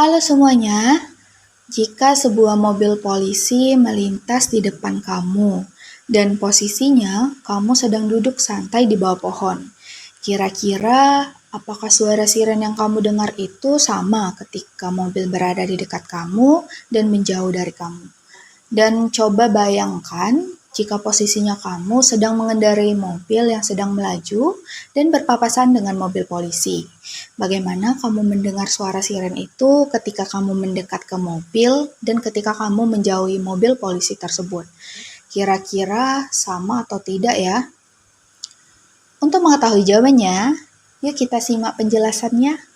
Halo semuanya, jika sebuah mobil polisi melintas di depan kamu dan posisinya kamu sedang duduk santai di bawah pohon, kira-kira apakah suara siren yang kamu dengar itu sama ketika mobil berada di dekat kamu dan menjauh dari kamu? Dan coba bayangkan jika posisinya kamu sedang mengendarai mobil yang sedang melaju dan berpapasan dengan mobil polisi. Bagaimana kamu mendengar suara siren itu ketika kamu mendekat ke mobil dan ketika kamu menjauhi mobil polisi tersebut? Kira-kira sama atau tidak ya? Untuk mengetahui jawabannya, yuk kita simak penjelasannya.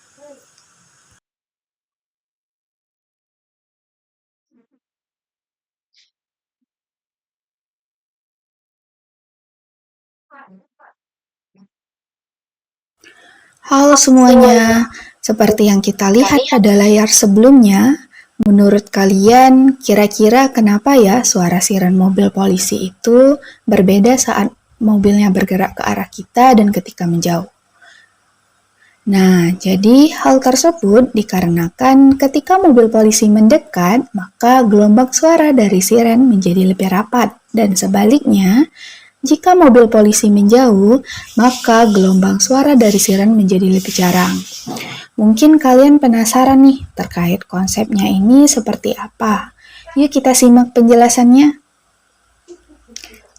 Halo semuanya, seperti yang kita lihat pada layar sebelumnya, menurut kalian kira-kira kenapa ya suara siren mobil polisi itu berbeda saat mobilnya bergerak ke arah kita dan ketika menjauh? Nah, jadi hal tersebut dikarenakan ketika mobil polisi mendekat, maka gelombang suara dari siren menjadi lebih rapat, dan sebaliknya, jika mobil polisi menjauh, maka gelombang suara dari siren menjadi lebih jarang. Mungkin kalian penasaran nih terkait konsepnya ini seperti apa. Yuk kita simak penjelasannya.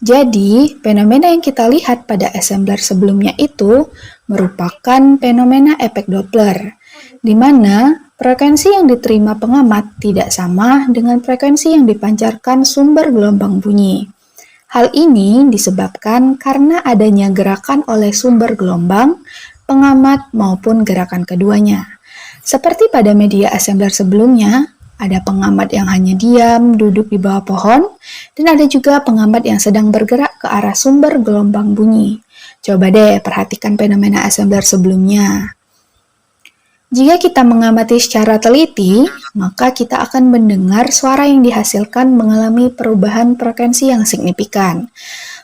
Jadi, fenomena yang kita lihat pada assembler sebelumnya itu merupakan fenomena efek Doppler, di mana frekuensi yang diterima pengamat tidak sama dengan frekuensi yang dipancarkan sumber gelombang bunyi. Hal ini disebabkan karena adanya gerakan oleh sumber gelombang, pengamat maupun gerakan keduanya. Seperti pada media assembler sebelumnya, ada pengamat yang hanya diam, duduk di bawah pohon, dan ada juga pengamat yang sedang bergerak ke arah sumber gelombang bunyi. Coba deh perhatikan fenomena assembler sebelumnya. Jika kita mengamati secara teliti, maka kita akan mendengar suara yang dihasilkan mengalami perubahan frekuensi yang signifikan.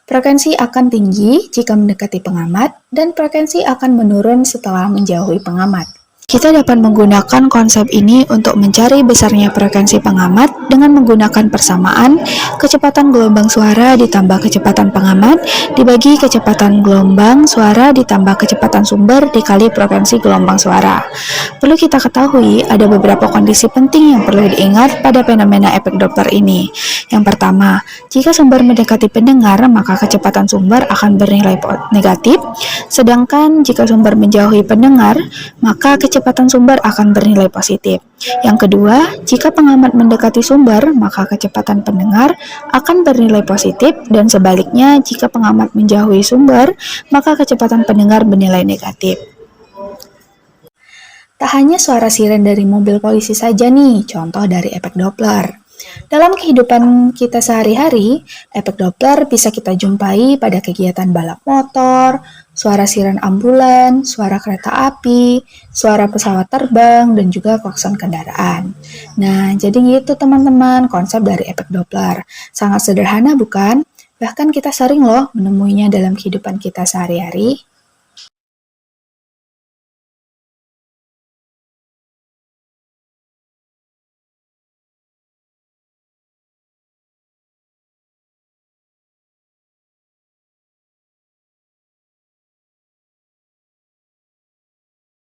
Frekuensi akan tinggi jika mendekati pengamat, dan frekuensi akan menurun setelah menjauhi pengamat. Kita dapat menggunakan konsep ini untuk mencari besarnya frekuensi pengamat dengan menggunakan persamaan kecepatan gelombang suara ditambah kecepatan pengamat dibagi kecepatan gelombang suara ditambah kecepatan sumber dikali frekuensi gelombang suara. Perlu kita ketahui ada beberapa kondisi penting yang perlu diingat pada fenomena efek Doppler ini. Yang pertama, jika sumber mendekati pendengar, maka kecepatan sumber akan bernilai negatif, sedangkan jika sumber menjauhi pendengar, maka kecepatan sumber akan bernilai positif. Yang kedua, jika pengamat mendekati sumber, maka kecepatan pendengar akan bernilai positif, dan sebaliknya jika pengamat menjauhi sumber, maka kecepatan pendengar bernilai negatif. Tak hanya suara siren dari mobil polisi saja nih, contoh dari efek Doppler. Dalam kehidupan kita sehari-hari, efek Doppler bisa kita jumpai pada kegiatan balap motor, suara siren ambulan, suara kereta api, suara pesawat terbang, dan juga klakson kendaraan. Nah, jadi gitu teman-teman konsep dari efek Doppler. Sangat sederhana bukan? Bahkan kita sering loh menemuinya dalam kehidupan kita sehari-hari.